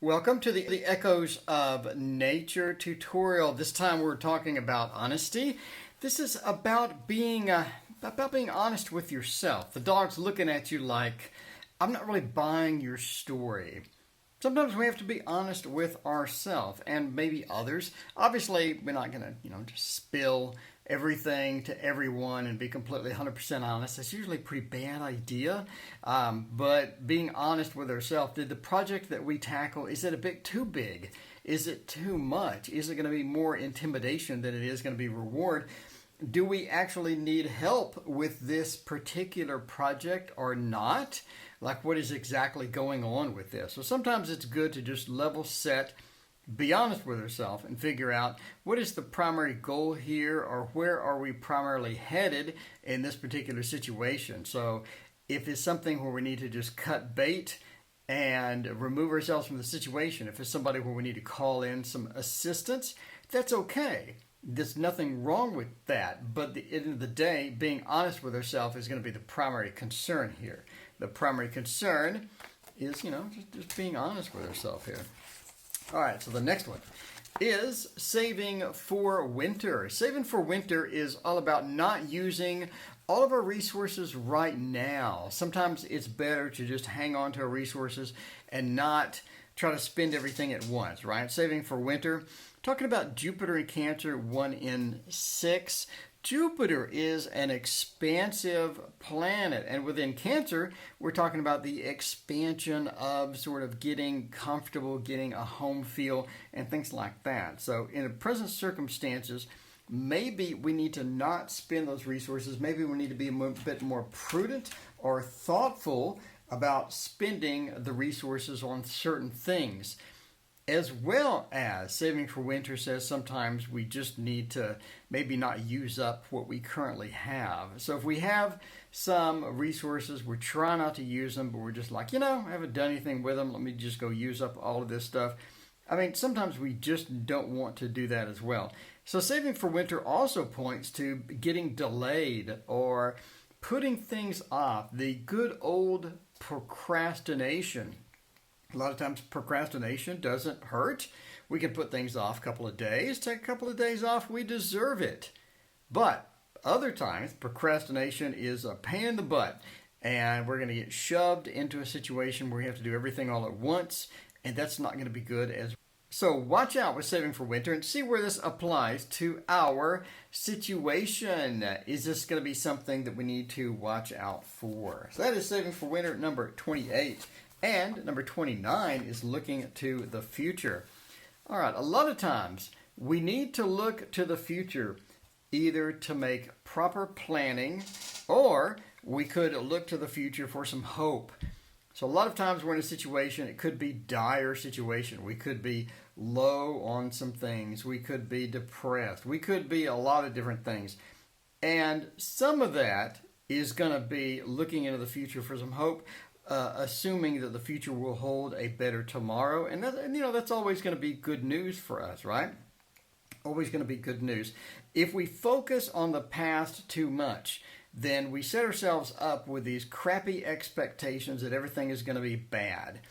Welcome to the Echoes of Nature tutorial. This time we're talking about honesty. This is about being honest with yourself. The dog's looking at you like, I'm not really buying your story. Sometimes we have to be honest with ourselves and maybe others. Obviously, we're not going to, just spill everything to everyone and be completely 100% honest. That's usually a pretty bad idea. But being honest with ourselves, did the project that we tackle, is it a bit too big? Is it too much? Is it going to be more intimidation than it is going to be reward? Do we actually need help with this particular project or not? Like, what is exactly going on with this? So sometimes it's good to just level set, be honest with ourselves, and figure out what is the primary goal here, or where are we primarily headed in this particular situation. So if it's something where we need to just cut bait and remove ourselves from the situation, if it's somebody where we need to call in some assistance, that's okay. There's nothing wrong with that, but at the end of the day, being honest with ourselves is going to be the primary concern here. The primary concern is, just being honest with ourselves here. All right, so the next one is saving for winter. Saving for winter is all about not using all of our resources right now. Sometimes it's better to just hang on to our resources and not try to spend everything at once, right? Saving for winter. Talking about Jupiter in Cancer, 1 in 6. Jupiter is an expansive planet, and within Cancer, we're talking about the expansion of sort of getting comfortable, getting a home feel, and things like that. So in the present circumstances, maybe we need to not spend those resources. Maybe we need to be a bit more prudent or thoughtful about spending the resources on certain things. As well as saving for winter says sometimes we just need to maybe not use up what we currently have. So if we have some resources, we're trying not to use them, but we're just like, I haven't done anything with them. Let me just go use up all of this stuff. I mean, sometimes we just don't want to do that as well. So saving for winter also points to getting delayed or putting things off. The good old procrastination. A lot of times procrastination doesn't hurt. We can put things off a couple of days, take a couple of days off, we deserve it. But other times procrastination is a pain in the butt, and we're going to get shoved into a situation where we have to do everything all at once, and that's not going to be good as well. So watch out with saving for winter and see where this applies to our situation. Is this going to be something that we need to watch out for? So that is saving for winter number 28. And number 29 is looking to the future. All right, a lot of times we need to look to the future either to make proper planning, or we could look to the future for some hope. So a lot of times we're in a situation, it could be dire situation. We could be low on some things. We could be depressed. We could be a lot of different things. And some of that is going to be looking into the future for some hope. Assuming that the future will hold a better tomorrow. And that's always going to be good news for us, right? Always going to be good news. If we focus on the past too much, then we set ourselves up with these crappy expectations that everything is going to be bad.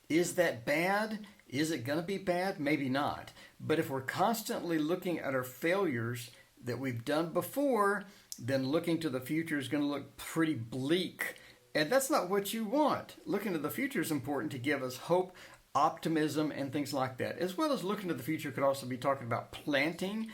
Is that bad? Is it going to be bad? Maybe not. But if we're constantly looking at our failures that we've done before, then looking to the future is going to look pretty bleak. And that's not what you want. Looking to the future is important to give us hope, optimism, and things like that. As well as looking to the future could also be talking about planting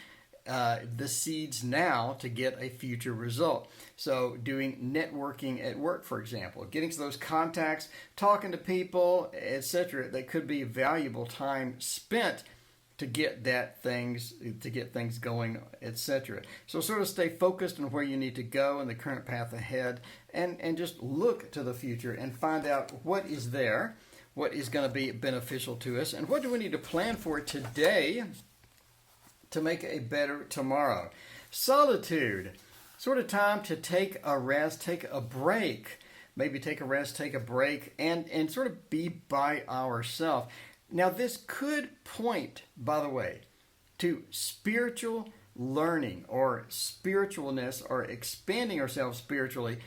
the seeds now to get a future result. So doing networking at work, for example, getting to those contacts, talking to people, etc. That could be valuable time spent to get things going, etc. So sort of stay focused on where you need to go and the current path ahead, and just look to the future and find out what is there, what is going to be beneficial to us, and what do we need to plan for today to make a better tomorrow. Solitude, sort of time to take a rest, take a break, maybe take a rest, take a break, and sort of be by ourselves. Now, this could point, by the way, to spiritual learning or spiritualness or expanding ourselves spiritually,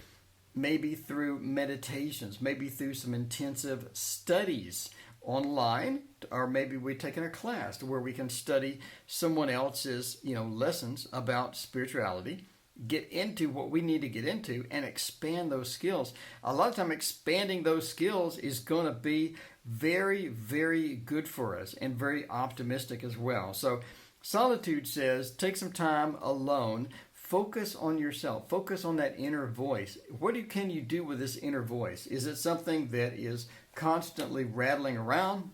maybe through meditations, maybe through some intensive studies online, or maybe we're taking a class where we can study someone else's, lessons about spirituality, get into what we need to get into, and expand those skills. A lot of time, expanding those skills is going to be very, very good for us and very optimistic as well. So Solitude says, take some time alone. Focus on yourself. Focus on that inner voice. Can you do with this inner voice? Is it something that is constantly rattling around,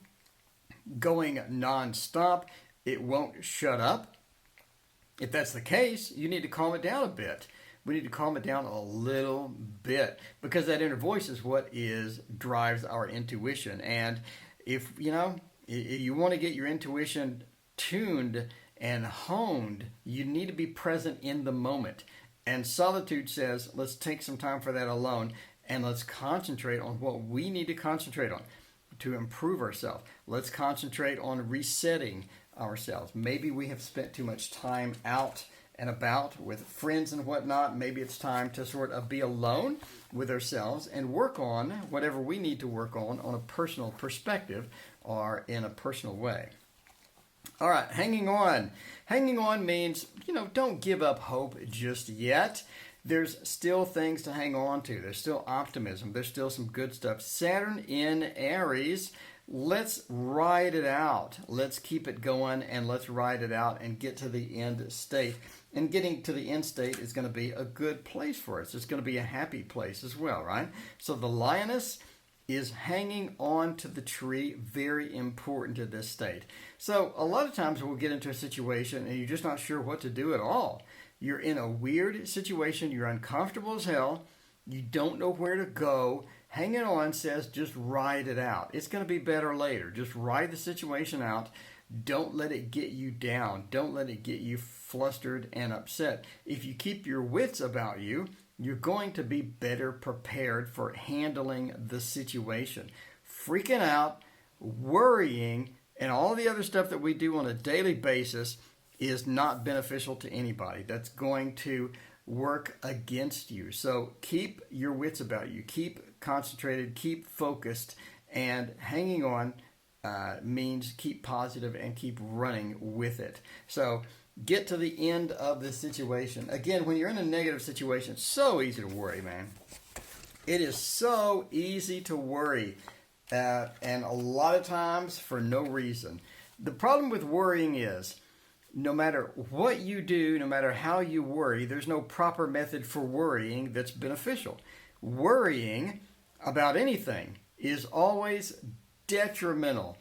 going nonstop? It won't shut up. If that's the case, you need to calm it down a bit. We need to calm it down a little bit, because that inner voice is what drives our intuition. And if you want to get your intuition tuned and honed, you need to be present in the moment. And Solitude says, let's take some time for that alone, and let's concentrate on what we need to concentrate on to improve ourselves. Let's concentrate on resetting ourselves. Maybe we have spent too much time out and about with friends and whatnot. Maybe it's time to sort of be alone with ourselves and work on whatever we need to work on a personal perspective or in a personal way. All right, hanging on. Hanging on means, don't give up hope just yet. There's still things to hang on to. There's still optimism. There's still some good stuff. Saturn in Aries. Let's ride it out. Let's keep it going, and let's ride it out and get to the end state. And getting to the end state is going to be a good place for us. It's going to be a happy place as well, right? So the lioness is hanging on to the tree, very important to this state. So a lot of times we'll get into a situation and you're just not sure what to do at all. You're in a weird situation. You're uncomfortable as hell. You don't know where to go. Hanging on says just ride it out. It's going to be better later. Just ride the situation out. Don't let it get you down. Don't let it get you flustered and upset. If you keep your wits about you, you're going to be better prepared for handling the situation. Freaking out, worrying, and all the other stuff that we do on a daily basis is not beneficial to anybody. That's going to work against you. So keep your wits about you. Keep concentrated, keep focused, and hanging on means keep positive and keep running with it. So get to the end of the situation. Again, when you're in a negative situation, it's so easy to worry, man. It is so easy to worry, and a lot of times for no reason. The problem with worrying is, no matter what you do, no matter how you worry, there's no proper method for worrying that's beneficial. Worrying about anything is always detrimental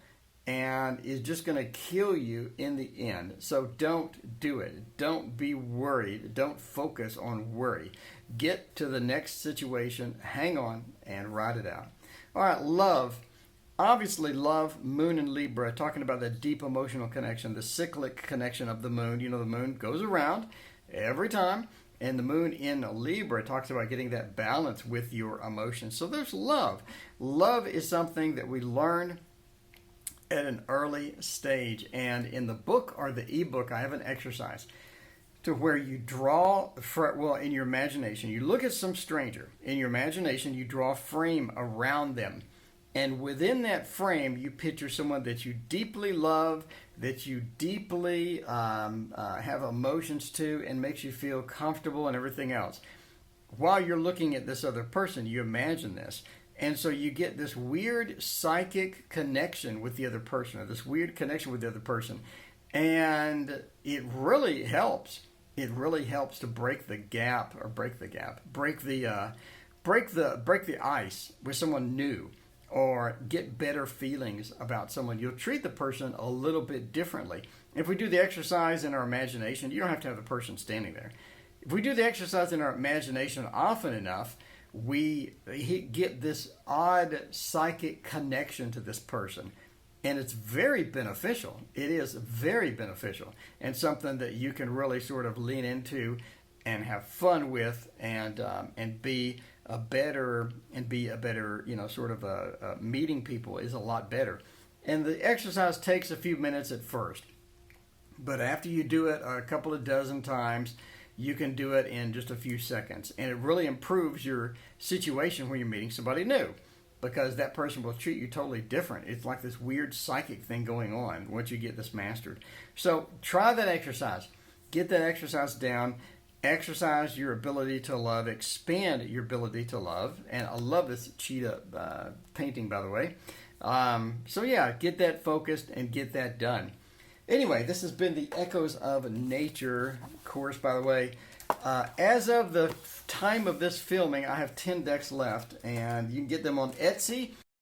and is just going to kill you in the end. So don't do it. Don't be worried. Don't focus on worry. Get to the next situation, hang on, and ride it out. All right, love. Obviously, love, moon and Libra, talking about the deep emotional connection, the cyclic connection of the moon. The moon goes around every time, and the moon in Libra talks about getting that balance with your emotions. So there's love. Love is something that we learn at an early stage. And in the book or the ebook, I have an exercise to where you draw, in your imagination, you look at some stranger. In your imagination, you draw a frame around them. And within that frame, you picture someone that you deeply love, that you deeply have emotions to, and makes you feel comfortable and everything else. While you're looking at this other person, you imagine this. And so you get this weird psychic connection with the other person, or this weird connection with the other person. And it really helps. It really helps to break the ice with someone new, or get better feelings about someone. You'll treat the person a little bit differently. If we do the exercise in our imagination, you don't have to have the person standing there. If we do the exercise in our imagination often enough, we get this odd psychic connection to this person. And it's very beneficial. It is very beneficial, and something that you can really sort of lean into and have fun with, and be a better, meeting people is a lot better. And the exercise takes a few minutes at first, but after you do it a couple of dozen times, you can do it in just a few seconds. And it really improves your situation when you're meeting somebody new. because that person will treat you totally different. It's like this weird psychic thing going on once you get this mastered. So try that exercise. Get that exercise down. Exercise your ability to love. Expand your ability to love. And I love this cheetah painting, by the way. So yeah, get that focused and get that done. Anyway, this has been the Echoes of Nature course, by the way. As of the time of this filming, I have 10 decks left, and you can get them on Etsy.